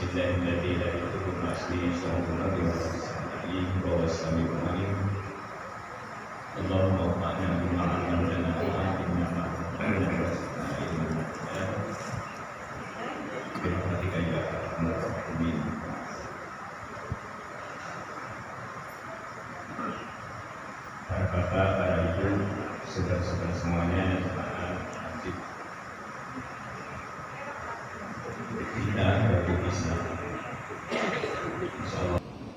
Bismillahirrahmanirrahim. La ilaha masli sallallahu alaihi wa sallam. Allahumma fa'na bima 'allamtana wa 'allimna ma yanfa'una. Birahmatika ya arhamar rahimin. Para bapak, para ibu, saudara-saudara semuanya,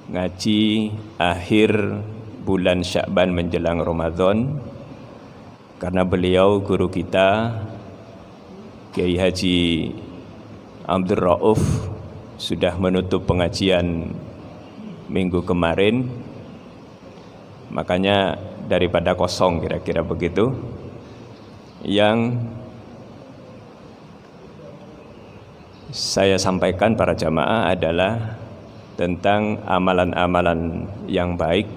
ngaji akhir bulan Sya'ban menjelang Ramadan, karena beliau guru kita Kiai Haji Abdul Rauf sudah menutup pengajian minggu kemarin, makanya daripada kosong kira-kira begitu, yang saya sampaikan para jamaah adalah tentang amalan-amalan yang baik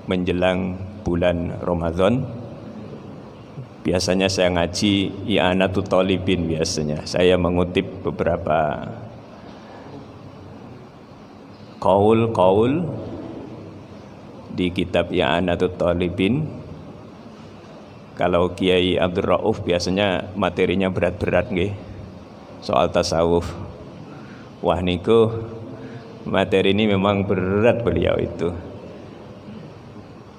menjelang bulan Ramadan. Biasanya saya ngaji I'anatul Talibin, biasanya saya mengutip beberapa qaul di kitab I'anatul Talibin. Kalau Kiai Abdul Rauf biasanya materinya berat-berat nggih, soal tasawuf. Wah niku materi ini memang berat beliau itu.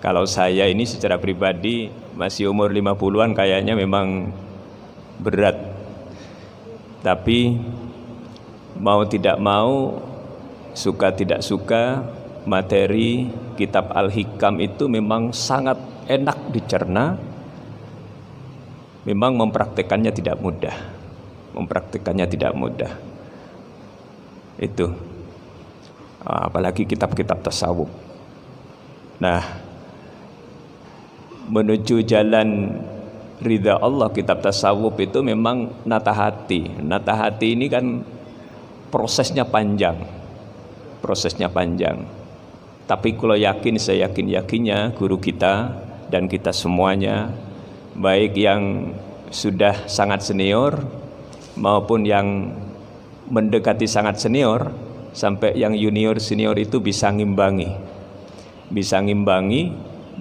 Kalau saya ini secara pribadi masih umur 50-an kayaknya memang berat. Tapi mau tidak mau, suka tidak suka, materi kitab Al-Hikam itu memang sangat enak dicerna. Memang mempraktekannya tidak mudah. Itu apalagi kitab-kitab tasawuf. Nah, menuju jalan ridha Allah, kitab tasawuf itu memang nata hati. Nata hati ini kan prosesnya panjang. Tapi kalau saya yakinnya guru kita dan kita semuanya, baik yang sudah sangat senior maupun yang mendekati sangat senior, sampai yang senior itu bisa ngimbangi,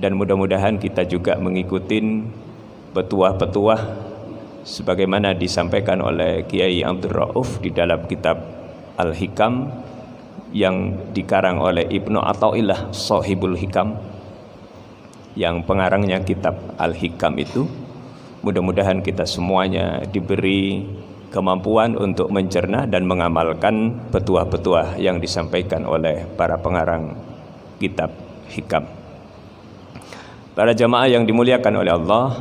dan mudah-mudahan kita juga mengikuti petuah-petuah sebagaimana disampaikan oleh Kiai Abdul Rauf di dalam kitab Al-Hikam yang dikarang oleh Ibnu Athaillah Shahibul Hikam, yang pengarangnya kitab Al-Hikam itu. Mudah-mudahan kita semuanya diberi kemampuan untuk mencerna dan mengamalkan petuah-petuah yang disampaikan oleh para pengarang kitab Hikam. Para jamaah yang dimuliakan oleh Allah,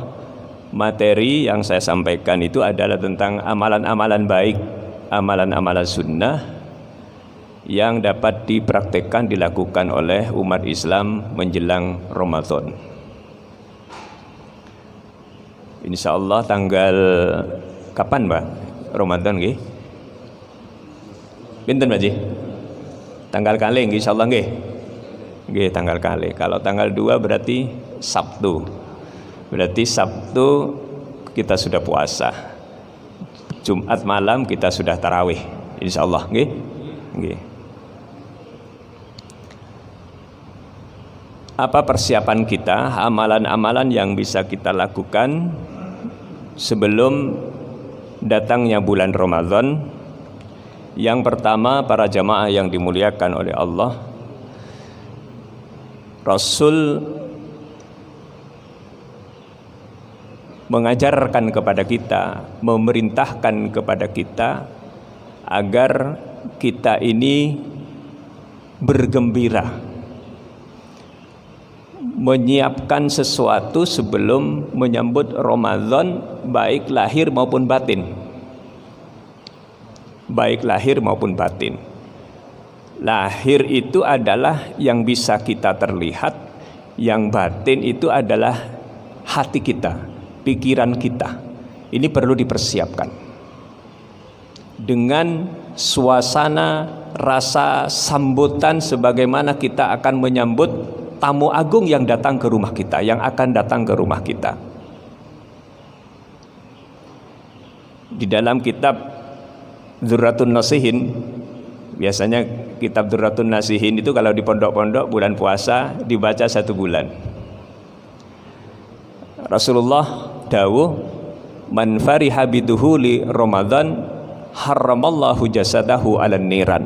materi yang saya sampaikan itu adalah tentang amalan-amalan baik, amalan-amalan sunnah yang dapat dipraktekkan, dilakukan oleh umat Islam menjelang Ramadan. Insyaallah tanggal kapan, Mbak? Ramadan nggih. Pinten Pak Ji? Tanggal kali nggih insyaallah nggih. Nggih tanggal kali. Kalau tanggal 2 berarti Sabtu. Berarti Sabtu kita sudah puasa. Jumat malam kita sudah tarawih insyaallah nggih. Nggih. Apa persiapan kita, amalan-amalan yang bisa kita lakukan sebelum datangnya bulan Ramadan? Yang pertama, para jamaah yang dimuliakan oleh Allah, Rasul mengajarkan kepada kita, memerintahkan kepada kita agar kita ini bergembira, menyiapkan sesuatu sebelum menyambut Ramadan, baik lahir maupun batin. Lahir itu adalah yang bisa kita terlihat, yang batin itu adalah hati kita, pikiran kita. Ini perlu dipersiapkan dengan suasana rasa sambutan sebagaimana kita akan menyambut tamu agung yang datang ke rumah kita, yang akan datang ke rumah kita. Di dalam kitab Dzurratun Nasihin, Biasanya kitab Durratun Nasihin itu kalau di pondok-pondok bulan puasa dibaca 1 bulan. Rasulullah dawuh, man fariha biduhuli Ramadan haramallahu jasadahu 'alan niran.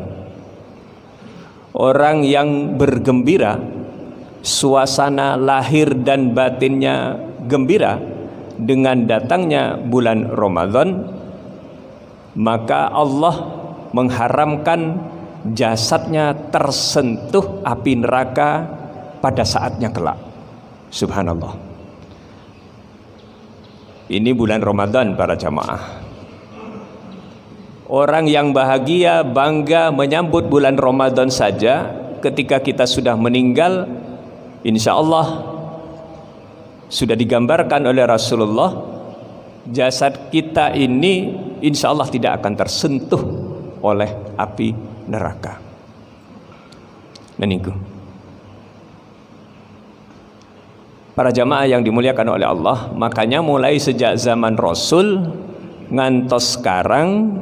Orang yang bergembira, suasana lahir dan batinnya gembira dengan datangnya bulan Ramadan, maka Allah mengharamkan jasadnya tersentuh api neraka pada saatnya kelak. Subhanallah. Ini bulan Ramadan para jamaah. Orang yang bahagia, bangga menyambut bulan Ramadan saja, ketika kita sudah meninggal, insya Allah sudah digambarkan oleh Rasulullah, jasad kita ini insya Allah tidak akan tersentuh oleh api neraka. Dan itu para jamaah yang dimuliakan oleh Allah, makanya mulai sejak zaman Rasul ngantos sekarang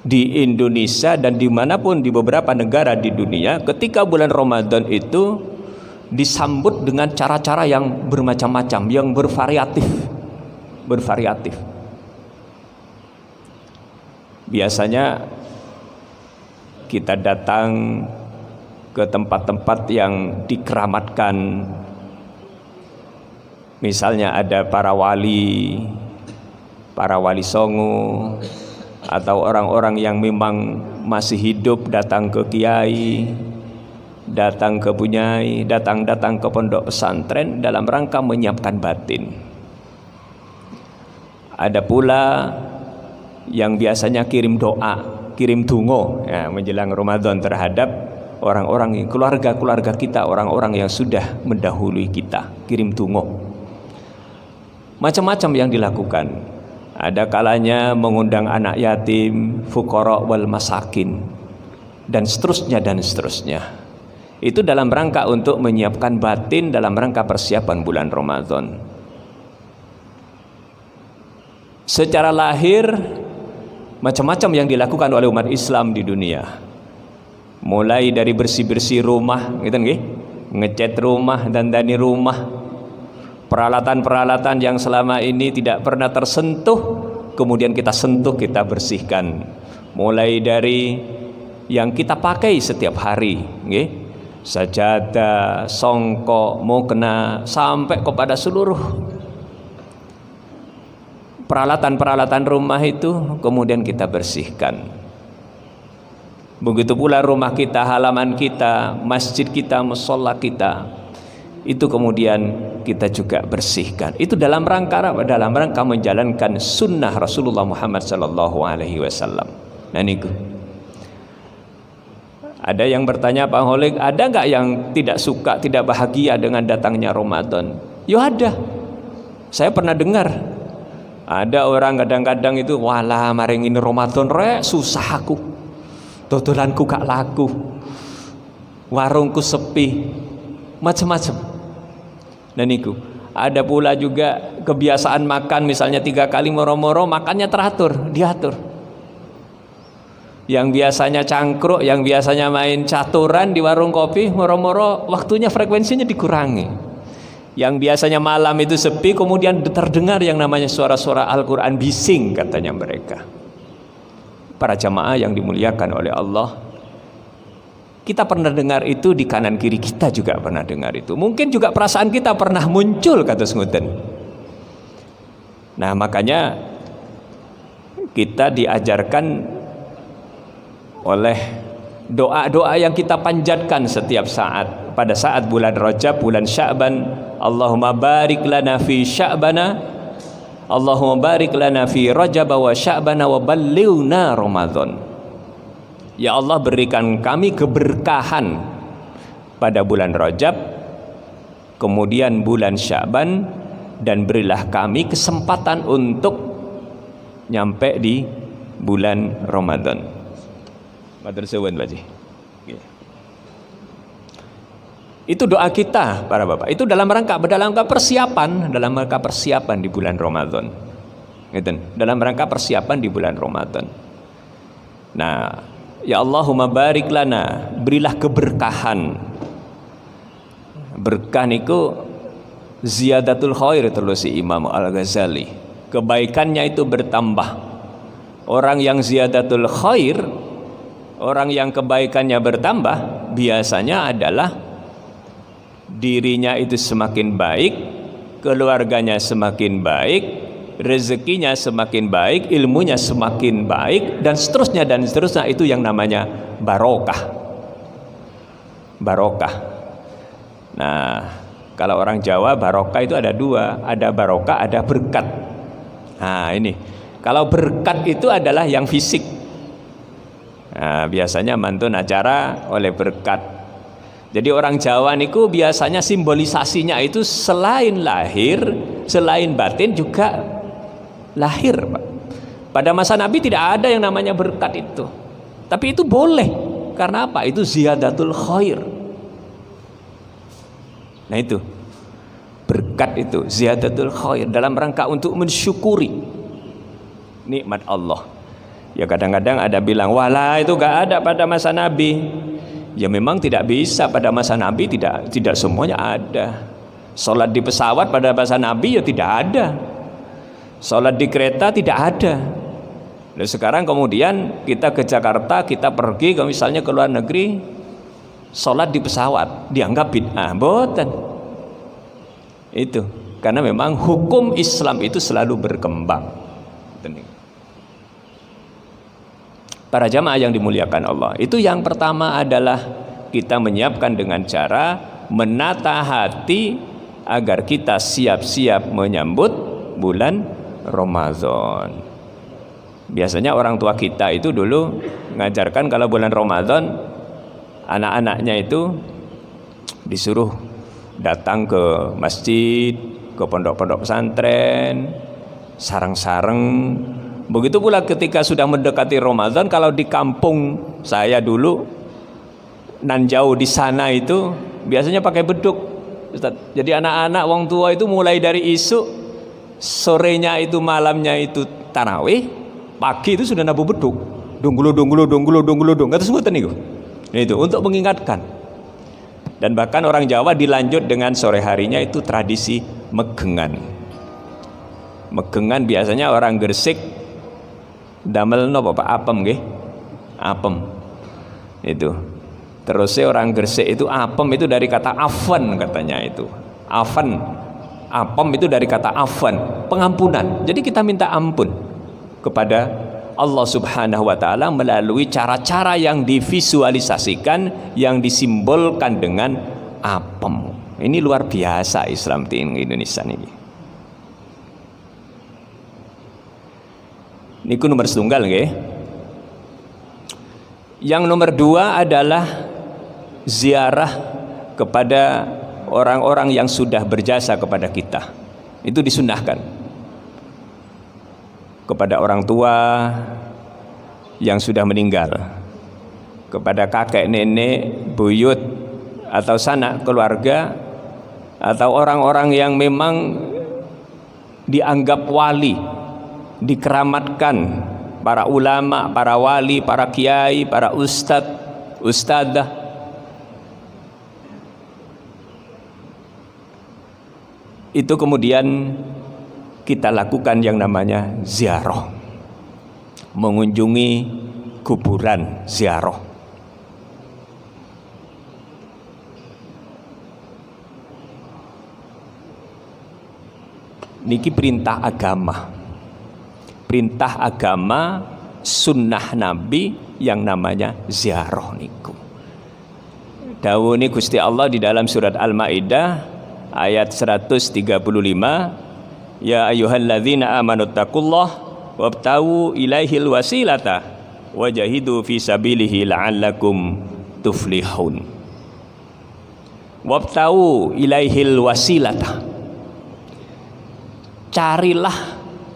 di Indonesia dan dimanapun di beberapa negara di dunia, ketika bulan Ramadan itu disambut dengan cara-cara yang bermacam-macam, yang bervariatif. Biasanya kita datang ke tempat-tempat yang dikeramatkan, misalnya ada para wali songo, atau orang-orang yang memang masih hidup datang ke kiai, datang ke bunyai, datang ke pondok pesantren dalam rangka menyiapkan batin. Ada pula yang biasanya kirim doa, kirim dungo ya, menjelang Ramadan terhadap orang-orang, keluarga kita, orang-orang yang sudah mendahului kita, kirim dungo. Macam-macam yang dilakukan. Ada kalanya mengundang anak yatim, fuqara wal masakin, dan seterusnya. Itu dalam rangka untuk menyiapkan batin, dalam rangka persiapan bulan Ramadan. Secara lahir macam-macam yang dilakukan oleh umat Islam di dunia, mulai dari bersih-bersih rumah, gitu nggih, ngecat rumah, dandani rumah, peralatan-peralatan yang selama ini tidak pernah tersentuh, kemudian kita sentuh, kita bersihkan, mulai dari yang kita pakai setiap hari, nggih, sajadah, songkok, mukena, sampai kepada seluruh peralatan-peralatan rumah itu kemudian kita bersihkan. Begitu pula rumah kita, halaman kita, masjid kita, musholla kita, itu kemudian kita juga bersihkan. Itu dalam rangka menjalankan sunnah Rasulullah Muhammad SAW. Nah niku. Ada yang bertanya, Pak Holik, ada nggak yang tidak suka, tidak bahagia dengan datangnya Ramadan? Yo ada. Saya pernah dengar. Ada orang kadang-kadang itu, walah maring ini Ramadan rek susah aku, dodolanku gak laku, warungku sepi, macam-macam. Dan itu ada pula juga kebiasaan makan, misalnya 3 kali moro-moro makannya teratur, diatur. Yang biasanya cangkruk, yang biasanya main caturan di warung kopi, moro-moro waktunya, frekuensinya dikurangi. Yang biasanya malam itu sepi, kemudian terdengar yang namanya suara-suara Al-Quran bising, katanya mereka. Para jamaah yang dimuliakan oleh Allah, kita pernah dengar itu, di kanan kiri kita juga pernah dengar itu. Mungkin juga perasaan kita pernah muncul, kata Senguten. Nah makanya kita diajarkan oleh doa-doa yang kita panjatkan setiap saat pada saat bulan Rajab, bulan Sya'ban. Allahumma barik lana fi Sya'bana, Allahumma barik lana fi Rajab wa Sya'bana wa ballighna Ramadan. Ya Allah, berikan kami keberkahan pada bulan Rajab, kemudian bulan Sya'ban, dan berilah kami kesempatan untuk nyampe di bulan Ramadan. Matur suwun Pak Ji. Itu doa kita para bapak. Itu dalam rangka persiapan di bulan Ramadan. Dalam rangka persiapan di bulan Ramadan. Nah, Ya Allahumma barik lana, berilah keberkahan. Berkah niku ziyadatul khair, terus si Imam Al-Ghazali. Kebaikannya itu bertambah. Orang yang ziyadatul khair, orang yang kebaikannya bertambah, biasanya adalah dirinya itu semakin baik, keluarganya semakin baik, rezekinya semakin baik, ilmunya semakin baik, dan seterusnya dan seterusnya. Itu yang namanya barokah. Barokah. Nah, kalau orang Jawa barokah itu ada dua, ada barokah, ada berkat. Nah ini, kalau berkat itu adalah yang fisik. Nah, biasanya mantun acara oleh berkat. Jadi orang Jawa niku biasanya simbolisasinya itu selain lahir, selain batin juga lahir, Pak. Pada masa Nabi tidak ada yang namanya berkat itu. Tapi itu boleh. Karena apa? Itu ziyadatul khair. Nah itu, berkat itu ziyadatul khair dalam rangka untuk mensyukuri nikmat Allah. Ya kadang-kadang ada bilang, wala itu gak ada pada masa Nabi. Ya memang tidak bisa pada masa Nabi, tidak semuanya ada. Sholat di pesawat pada masa Nabi ya tidak ada. Sholat di kereta tidak ada. Lalu sekarang kemudian kita ke Jakarta, kita pergi ke misalnya ke luar negeri, sholat di pesawat dianggap bid'ah. Boten. Itu karena memang hukum Islam itu selalu berkembang. Para jamaah yang dimuliakan Allah, itu yang pertama adalah kita menyiapkan dengan cara menata hati agar kita siap-siap menyambut bulan Ramadan. Biasanya orang tua kita itu dulu mengajarkan kalau bulan Ramadan anak-anaknya itu disuruh datang ke masjid, ke pondok-pondok pesantren, sareng-sareng. Begitu pula ketika sudah mendekati Ramadan, kalau di kampung saya dulu nan jauh di sana itu biasanya pakai beduk, Ustaz. Jadi anak-anak wong tua itu mulai dari isu, sorenya itu, malamnya itu tarawih, pagi itu sudah nabuh beduk. Dunggulu kata sebutan itu. Itu untuk mengingatkan. Dan bahkan orang Jawa dilanjut dengan sore harinya itu tradisi megengan. Megengan biasanya orang Gresik damel nopo Pak, apem nggih. Apem. Itu. Terusnya orang Gresik itu apem itu dari kata afan katanya itu. Afan. Apem itu dari kata afan, pengampunan. Jadi kita minta ampun kepada Allah Subhanahu wa taala melalui cara-cara yang divisualisasikan, yang disimbolkan dengan apem. Ini luar biasa Islam di Indonesia ini. Niku nomor setunggal nggih. Yang nomor dua adalah ziarah kepada orang-orang yang sudah berjasa kepada kita. Itu disunnahkan. Kepada orang tua yang sudah meninggal, kepada kakek, nenek, buyut, atau sanak keluarga, atau orang-orang yang memang dianggap wali, dikeramatkan, para ulama, para wali, para kiai, para ustadz, ustadzah. Itu kemudian kita lakukan yang namanya ziarah, mengunjungi kuburan, ziarah. Niki perintah agama. Perintah agama, sunnah Nabi yang namanya ziarah niku. Dawuh Gusti Allah di dalam surat Al-Maidah ayat 135, ya ayyuhalladzina amanu taqullah wabtagu ilaihil wasilata wajahidu fi sabilihi la'allakum tuflihun. Wabtagu ilaihil wasilata, carilah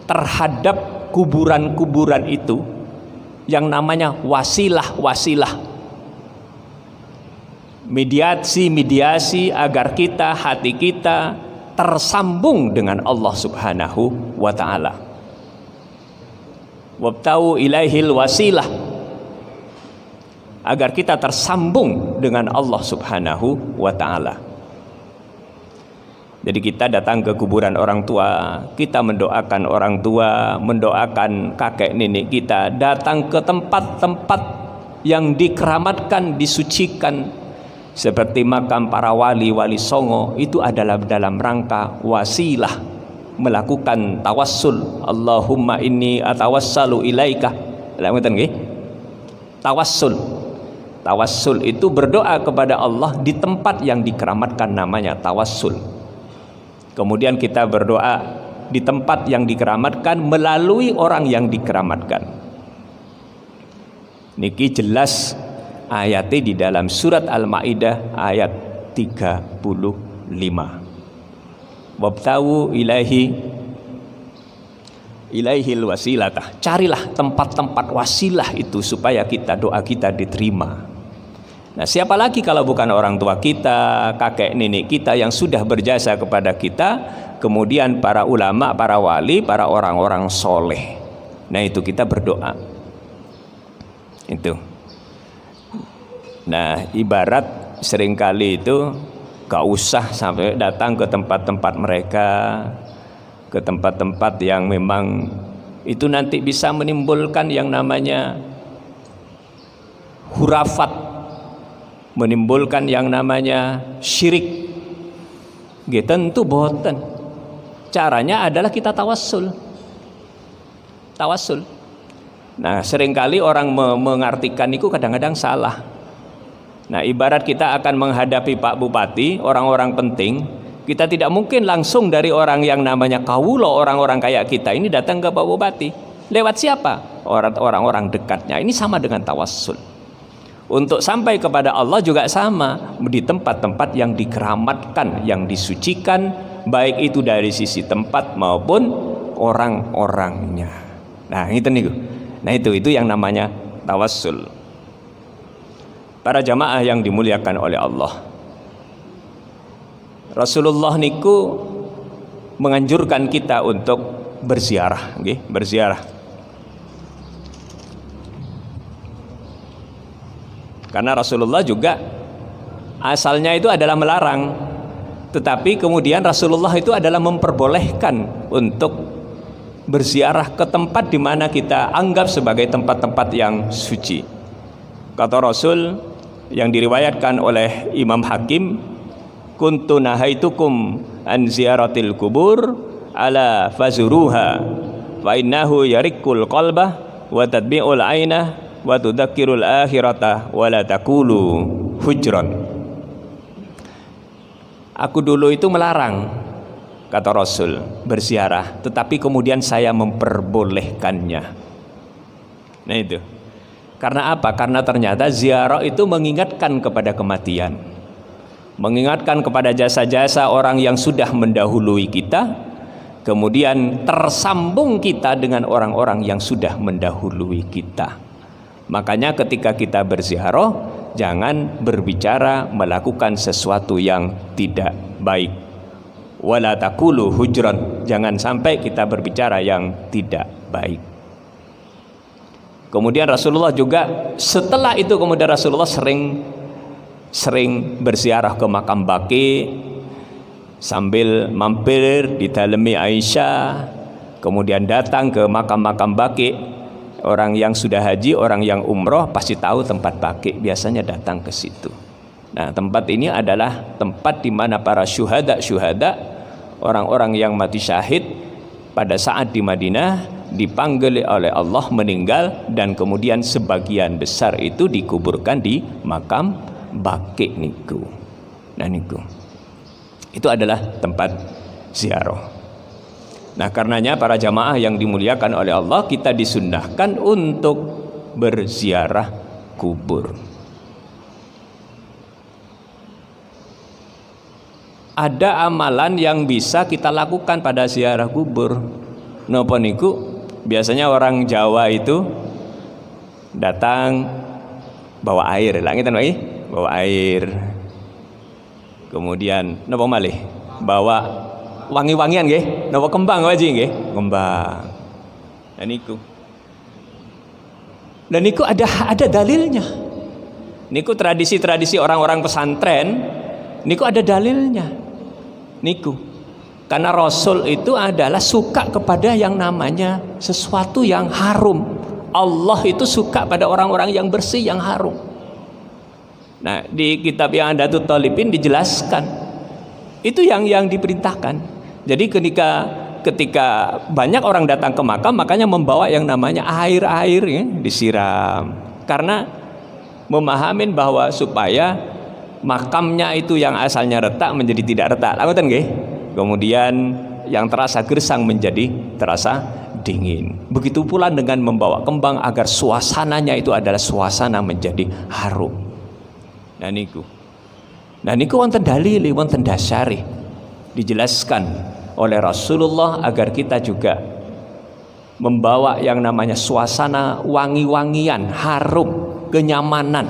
terhadap kuburan-kuburan itu yang namanya wasilah-wasilah, mediasi-mediasi agar kita, hati kita tersambung dengan Allah Subhanahu wa ta'ala. Wabtau ilaihil wasilah, agar kita tersambung dengan Allah Subhanahu wa taala. Jadi kita datang ke kuburan orang tua, kita mendoakan orang tua, mendoakan kakek nenek kita, datang ke tempat-tempat yang dikeramatkan, disucikan seperti makam para wali-wali songo, itu adalah dalam rangka wasilah melakukan tawassul. Allahumma inni atawassalu ilaika. Ngerti nggih? Tawassul. Tawassul itu berdoa kepada Allah di tempat yang dikeramatkan, namanya tawassul. Kemudian kita berdoa di tempat yang dikeramatkan melalui orang yang dikeramatkan. Niki jelas ayatnya di dalam surat Al-Maidah ayat 35. Wabtawu ilaihil wasilatah. Carilah tempat-tempat wasilah itu supaya doa kita diterima. Nah, siapa lagi kalau bukan orang tua kita, kakek nenek kita yang sudah berjasa kepada kita, kemudian para ulama, para wali, para orang-orang soleh. Nah, itu kita berdoa. Itu. Nah, ibarat seringkali itu gak usah sampai datang ke tempat-tempat mereka, ke tempat-tempat yang memang itu nanti bisa menimbulkan yang namanya hurafat, menimbulkan yang namanya syirik. Tentu boten. Caranya adalah kita tawassul. Tawassul. Nah, seringkali orang mengartikan itu kadang-kadang salah. Nah, ibarat kita akan menghadapi Pak Bupati, orang-orang penting, kita tidak mungkin langsung dari orang yang namanya kawulo, orang-orang kayak kita ini datang ke Pak Bupati. Lewat siapa? Orang-orang dekatnya. Ini sama dengan tawassul. Untuk sampai kepada Allah juga sama, di tempat-tempat yang dikeramatkan, yang disucikan, baik itu dari sisi tempat maupun orang-orangnya. Nah, itu yang namanya tawassul. Para jamaah yang dimuliakan oleh Allah, Rasulullah niku menganjurkan kita untuk berziarah, berziarah. Karena Rasulullah juga asalnya itu adalah melarang, tetapi kemudian Rasulullah itu adalah memperbolehkan untuk berziarah ke tempat di mana kita anggap sebagai tempat-tempat yang suci. Kata Rasul yang diriwayatkan oleh Imam Hakim, kuntu nahaitukum an ziyaratil kubur ala fazuruha fa innahu yarikul qalbah wa tadbi'ul ainah wa tudzakirul akhirata wa la taqulu hujran. Aku dulu itu melarang, kata Rasul, berziarah, tetapi kemudian saya memperbolehkannya. Nah, itu karena apa? Karena ternyata ziarah itu mengingatkan kepada kematian, mengingatkan kepada jasa-jasa orang yang sudah mendahului kita, kemudian tersambung kita dengan orang-orang yang sudah mendahului kita. Makanya ketika kita berziarah, jangan berbicara melakukan sesuatu yang tidak baik. Wala taqulu hujran, jangan sampai kita berbicara yang tidak baik. Kemudian Rasulullah juga setelah itu Rasulullah sering berziarah ke makam Baqi sambil mampir di dalemi Aisyah, kemudian datang ke makam-makam Baqi. Orang yang sudah haji, orang yang umroh pasti tahu tempat Baqi, biasanya datang ke situ. Nah, tempat ini adalah tempat di mana para syuhada, orang-orang yang mati syahid pada saat di Madinah dipanggil oleh Allah meninggal, dan kemudian sebagian besar itu dikuburkan di makam Baqi niku. Nah, niku itu adalah tempat ziarah. Nah, karenanya para jamaah yang dimuliakan oleh Allah, kita disunnahkan untuk berziarah kubur. Ada amalan yang bisa kita lakukan pada ziarah kubur. Napa niku? Biasanya orang Jawa itu datang bawa air, bawa air. Kemudian napa malih? Bawa wangi-wangian nggih, napa kembang wae nggih, kembang. Dan niku ada dalilnya. Niku tradisi-tradisi orang-orang pesantren, niku ada dalilnya. Niku. Karena Rasul itu adalah suka kepada yang namanya sesuatu yang harum. Allah itu suka pada orang-orang yang bersih, yang harum. Nah, di kitab yang Andatul Talibin dijelaskan itu yang diperintahkan. Jadi ketika banyak orang datang ke makam, makanya membawa yang namanya air-air ya, disiram. Karena memahamin bahwa supaya makamnya itu yang asalnya retak menjadi tidak retak. Ngoten nggih? Kemudian yang terasa gersang menjadi terasa dingin. Begitu pula dengan membawa kembang agar suasananya itu adalah suasana menjadi harum. Nah niku wonten dalil, wonten dasari dijelaskan oleh Rasulullah agar kita juga membawa yang namanya suasana wangi-wangian, harum, kenyamanan.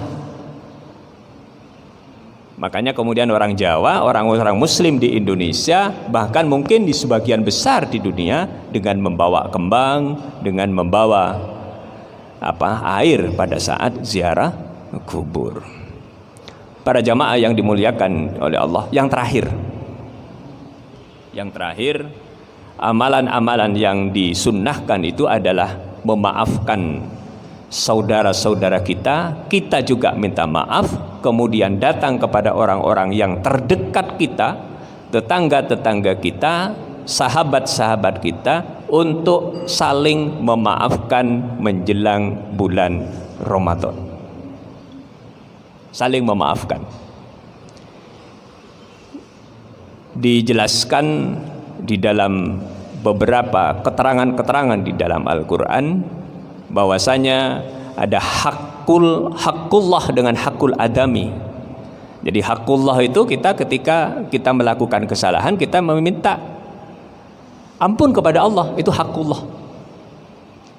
Makanya kemudian orang Jawa, orang-orang Muslim di Indonesia, bahkan mungkin di sebagian besar di dunia, dengan membawa kembang, dengan membawa air pada saat ziarah kubur. Para jamaah yang dimuliakan oleh Allah, yang terakhir, amalan-amalan yang disunnahkan itu adalah memaafkan saudara-saudara kita. Kita juga minta maaf, kemudian datang kepada orang-orang yang terdekat kita, tetangga-tetangga kita, sahabat-sahabat kita, untuk saling memaafkan menjelang bulan Ramadan. Saling memaafkan. Dijelaskan di dalam beberapa keterangan-keterangan di dalam Al-Quran bahwasanya ada hakullah dengan hakul adami. Jadi hakullah itu kita ketika kita melakukan kesalahan, kita meminta ampun kepada Allah, itu hakullah.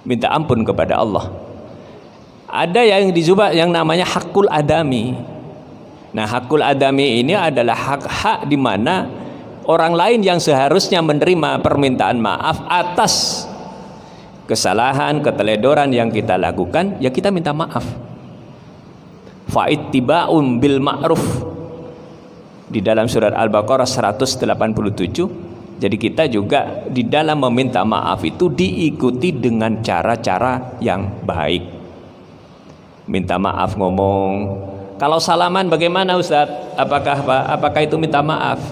Minta ampun kepada Allah. Ada yang dijubah yang namanya hakul adami. Nah, hakul adami ini adalah hak-hak di mana orang lain yang seharusnya menerima permintaan maaf atas kesalahan, keteledoran yang kita lakukan, ya kita minta maaf. Fa'ittiba'um bil ma'ruf di dalam surat Al-Baqarah 187. Jadi kita juga di dalam meminta maaf itu diikuti dengan cara-cara yang baik. Minta maaf ngomong. Kalau salaman bagaimana Ustadz? Apakah itu minta maaf?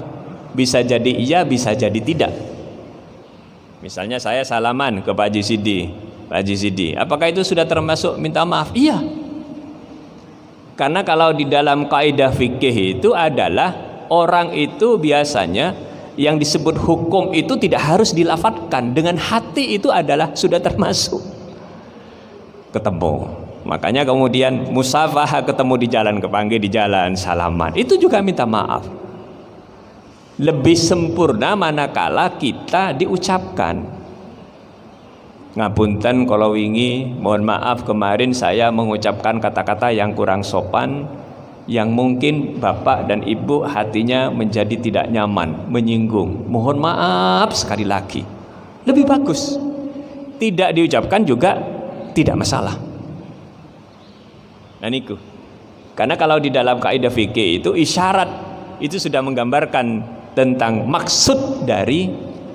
Bisa jadi iya, bisa jadi tidak. Misalnya saya salaman ke Pak Haji Sidi, apakah itu sudah termasuk minta maaf? Iya. Karena kalau di dalam kaidah fikih itu adalah orang itu biasanya yang disebut hukum itu tidak harus dilafadzkan, dengan hati itu adalah sudah termasuk. Ketemu. Makanya kemudian musafahah, ketemu di jalan, kepanggil di jalan, salaman, itu juga minta maaf. Lebih sempurna manakala kita diucapkan. Ngapunten kalau wingi, mohon maaf kemarin saya mengucapkan kata-kata yang kurang sopan, yang mungkin bapak dan ibu hatinya menjadi tidak nyaman, menyinggung. Mohon maaf sekali lagi. Lebih bagus tidak diucapkan juga tidak masalah. Nah niku. Karena kalau di dalam kaidah fikih itu isyarat itu sudah menggambarkan tentang maksud dari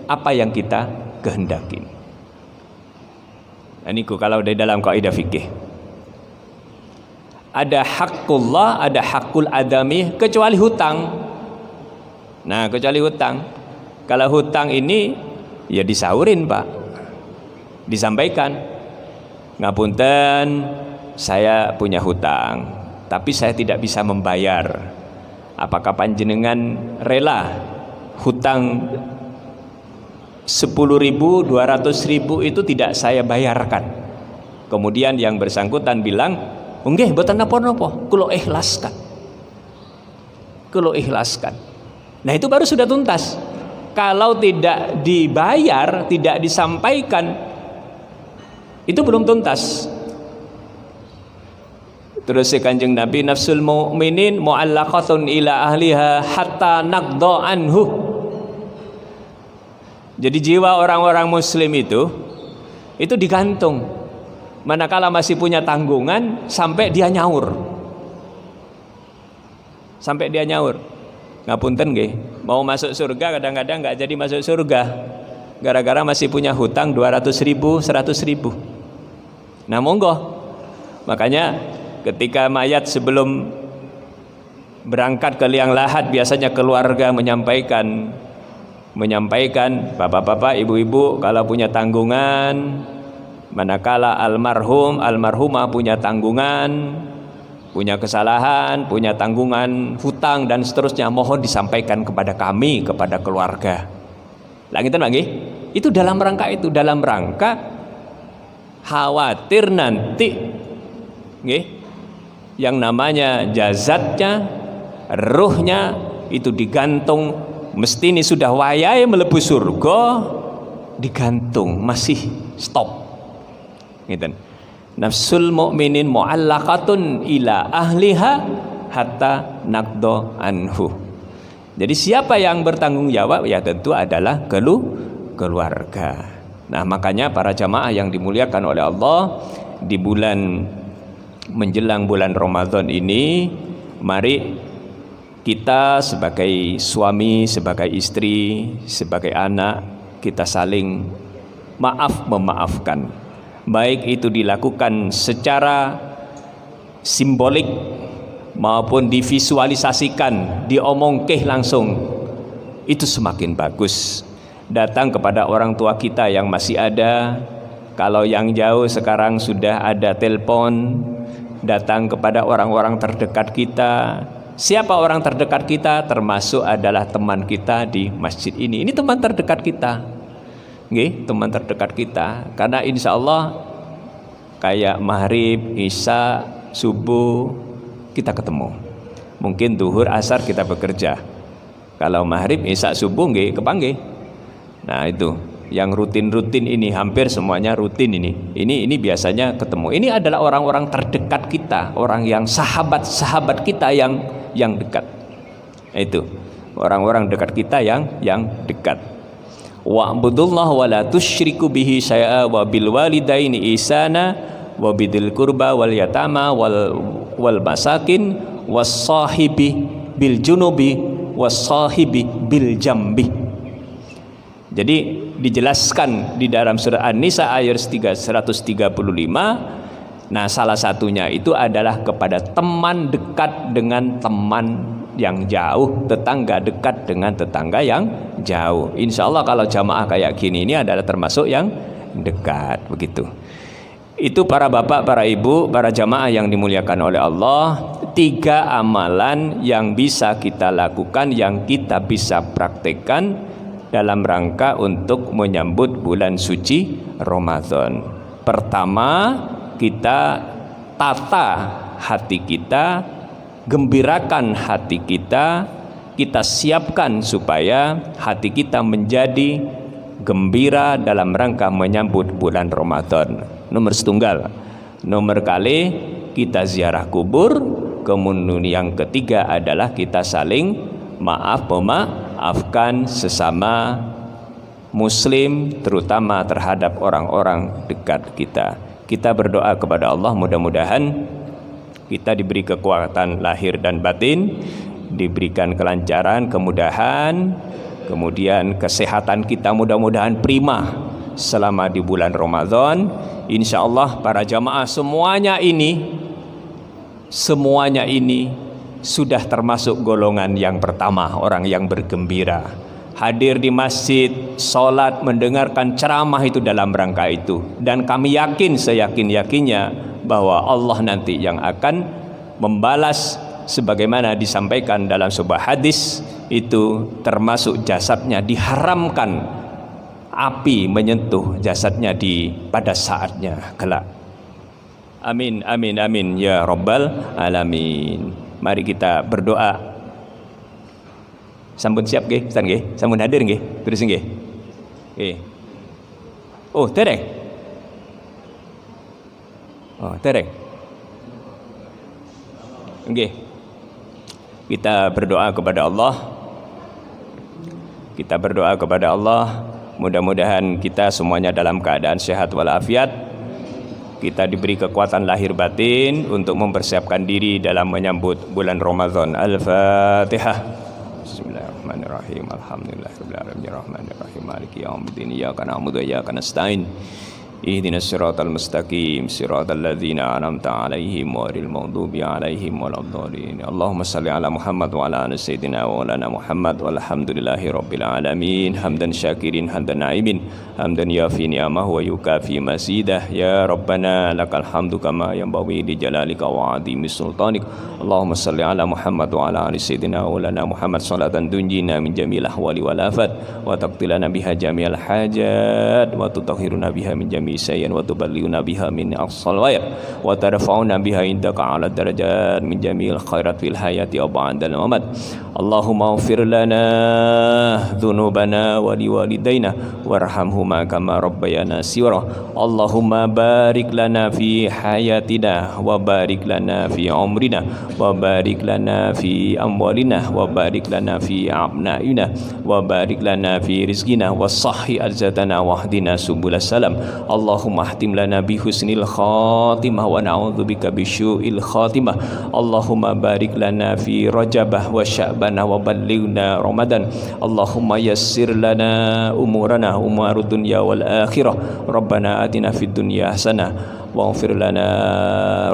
apa yang kita kehendaki. Nah niku kalau di dalam kaidah fikih. Ada hakullah, ada hakul adami, kecuali hutang. Nah, kecuali hutang. Kalau hutang ini ya disaurin, Pak. Disampaikan. Ngapunten, saya punya hutang, tapi saya tidak bisa membayar. Apakah panjenengan rela hutang 10.000, 200.000 itu tidak saya bayarkan? Kemudian yang bersangkutan bilang, nggih mboten napa-napa, kula ikhlaskan. Kula ikhlaskan. Nah, itu baru sudah tuntas. Kalau tidak dibayar, tidak disampaikan, itu belum tuntas. Terus Kanjeng Nabi, nafsul mu'minin mu'allaqatun ila ahliha hatta naqda anhu. Jadi jiwa orang-orang muslim itu digantung manakala masih punya tanggungan sampai dia nyaur. Sampai dia nyaur, ngapunten nggih, mau masuk surga kadang-kadang nggak jadi masuk surga gara-gara masih punya hutang 200.000, 100.000. Nah monggo, makanya ketika mayat sebelum berangkat ke liang lahat biasanya keluarga menyampaikan, bapak-bapak, ibu-ibu kalau punya tanggungan, manakala almarhumah punya tanggungan, punya kesalahan, punya tanggungan hutang dan seterusnya, mohon disampaikan kepada kami, kepada keluarga. Langitan lagi, itu dalam rangka khawatir nanti nggih, yang namanya jasadnya, ruhnya itu digantung, mesti ini sudah wayahe mlebu surga, digantung masih stop. Ngeten. Nafsul mukminin mu'allaqatun ila ahliha hatta naqdo anhu. Jadi siapa yang bertanggung jawab? Ya tentu adalah keluarga. Nah makanya para jamaah yang dimuliakan oleh Allah, di bulan menjelang bulan Ramadan ini, mari kita sebagai suami, sebagai istri, sebagai anak, kita saling memaafkan. Baik itu dilakukan secara simbolik maupun divisualisasikan, diomongkeh langsung, itu semakin bagus. Datang kepada orang tua kita yang masih ada, kalau yang jauh sekarang sudah ada telepon, datang kepada orang-orang terdekat kita. Siapa orang terdekat kita? Termasuk adalah teman kita di masjid ini. Ini teman terdekat kita, nggih, teman terdekat kita. Karena insya Allah kayak maghrib, isya, subuh kita ketemu. Mungkin duhur, asar kita bekerja. Kalau maghrib, isya, subuh nggih kepanggih. Nah itu yang rutin-rutin ini, hampir semuanya rutin ini. Ini biasanya ketemu. Ini adalah orang-orang terdekat kita, orang yang sahabat kita yang dekat. Itu orang-orang dekat kita yang dekat. Wa'budullah wa la tusyriku bihi syai'a wa bil walidaini ihsana wa bidil qurba wal yatama wal masakin was sahibi bil junubi was sahibi bil jambi. Jadi dijelaskan di dalam surah An-Nisa ayat 135. Nah salah satunya itu adalah kepada teman dekat dengan teman yang jauh, tetangga dekat dengan tetangga yang jauh. Insya Allah kalau jamaah kayak gini ini adalah termasuk yang dekat, begitu. Itu para bapak, para ibu, para jamaah yang dimuliakan oleh Allah, 3 amalan yang bisa kita lakukan, yang kita bisa praktekkan dalam rangka untuk menyambut bulan suci Ramadan. Pertama, kita tata hati kita, gembirakan hati kita, kita siapkan supaya hati kita menjadi gembira dalam rangka menyambut bulan Ramadan. Nomor setunggal, nomor kali kita ziarah kubur. Kemudian yang ketiga adalah kita saling memaafkan sesama muslim, terutama terhadap orang-orang dekat kita. Kita berdoa kepada Allah, mudah-mudahan kita diberi kekuatan lahir dan batin, diberikan kelancaran, kemudahan, kemudian kesehatan kita mudah-mudahan prima selama di bulan Ramadan. Insya Allah para jamaah semuanya ini sudah termasuk golongan yang pertama, orang yang bergembira, hadir di masjid, sholat, mendengarkan ceramah itu dalam rangka itu. Dan kami yakin, seyakin-yakinnya bahwa Allah nanti yang akan membalas sebagaimana disampaikan dalam sebuah hadis, itu termasuk jasadnya diharamkan api menyentuh jasadnya pada saatnya kelak. Amin, amin, amin ya rabbal alamin. Mari kita berdoa. Sampun siap nggih, Ustaz nggih? Sampun hadir nggih? Terus nggih. Nggih. Oh, tereng. Oh, tereng. Nggih. Kita berdoa kepada Allah. Kita berdoa kepada Allah, mudah-mudahan kita semuanya dalam keadaan sehat walafiat. kita diberi kekuatan lahir batin untuk mempersiapkan diri dalam menyambut bulan Ramadan. Al-Fatihah. Bismillahirrahmanirrahim. Alhamdulillahirabbil alamin arrahmanir rahim maliki yaumiddin iyyaka na'budu wa iyyaka nasta'in. Ihdinas siratal mustaqim siratal ladzina an'amta 'alaihim ghairil maghdubi 'alaihim waladdallin. Allahumma shalli 'ala Muhammad wa 'ala ali sayyidina wa lana Muhammad walhamdulillahi rabbil alamin hamdan syakirin hamdan na'imin hamdan yafi ni'amahu wa yukafi mazidah ya rabbana lakal hamdu kama yanbaghi li jalalika wa 'azimi sultanik. Allahumma shalli 'ala Muhammad wa 'ala ali sayyidina wa lana Muhammad salatan tunjina min jamil ahwali wal afat wa taqtilana biha jami'al hajat wa tutahhiruna biha min jami' sayyan wa tuballighuna biha min aqsal ghayat wa tarfa'una biha indaka 'ala darajat min jami'il khairat fil hayati wa ba'dal mamat. Allahumma ighfir lana dhunubana wa liwalidayna warhamhuma kama rabbayana shighra. Allahumma barik lana fi hayatina wa barik lana fi umrina wa barik lana fi amwalina wa barik lana fi abnaina wa barik lana fi rizqina wa sahhi arzatana wa hdina subulas salam. Allahumma ahtim lana bi husnil khatimah wa na'udzubika bi syu'il khatimah. Allahumma barik lana fi rajabah wa sya'banah wa ballighna ramadan. Allahumma yassir lana umurana umurud dunya wal akhirah. Rabbana atina fid dunya hasanah waghfir lana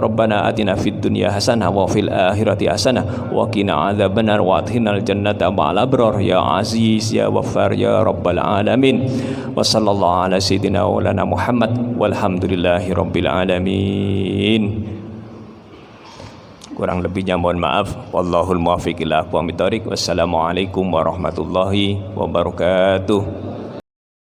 Rabbana atina fid dunya hasanah wa fil akhirati hasanah wa qina adzabannar wa adkhilnal jannata ma'al abrar ya aziz ya ghaffar ya rabbal alamin. Wa sallallahu ala sayyidina wa lana Muhammad walhamdulillahi rabbil alamin. Kurang lebihnya mohon maaf. Wallahul muwaffiq ila aqwamit thoriq. Wassalamualaikum warahmatullahi wabarakatuh.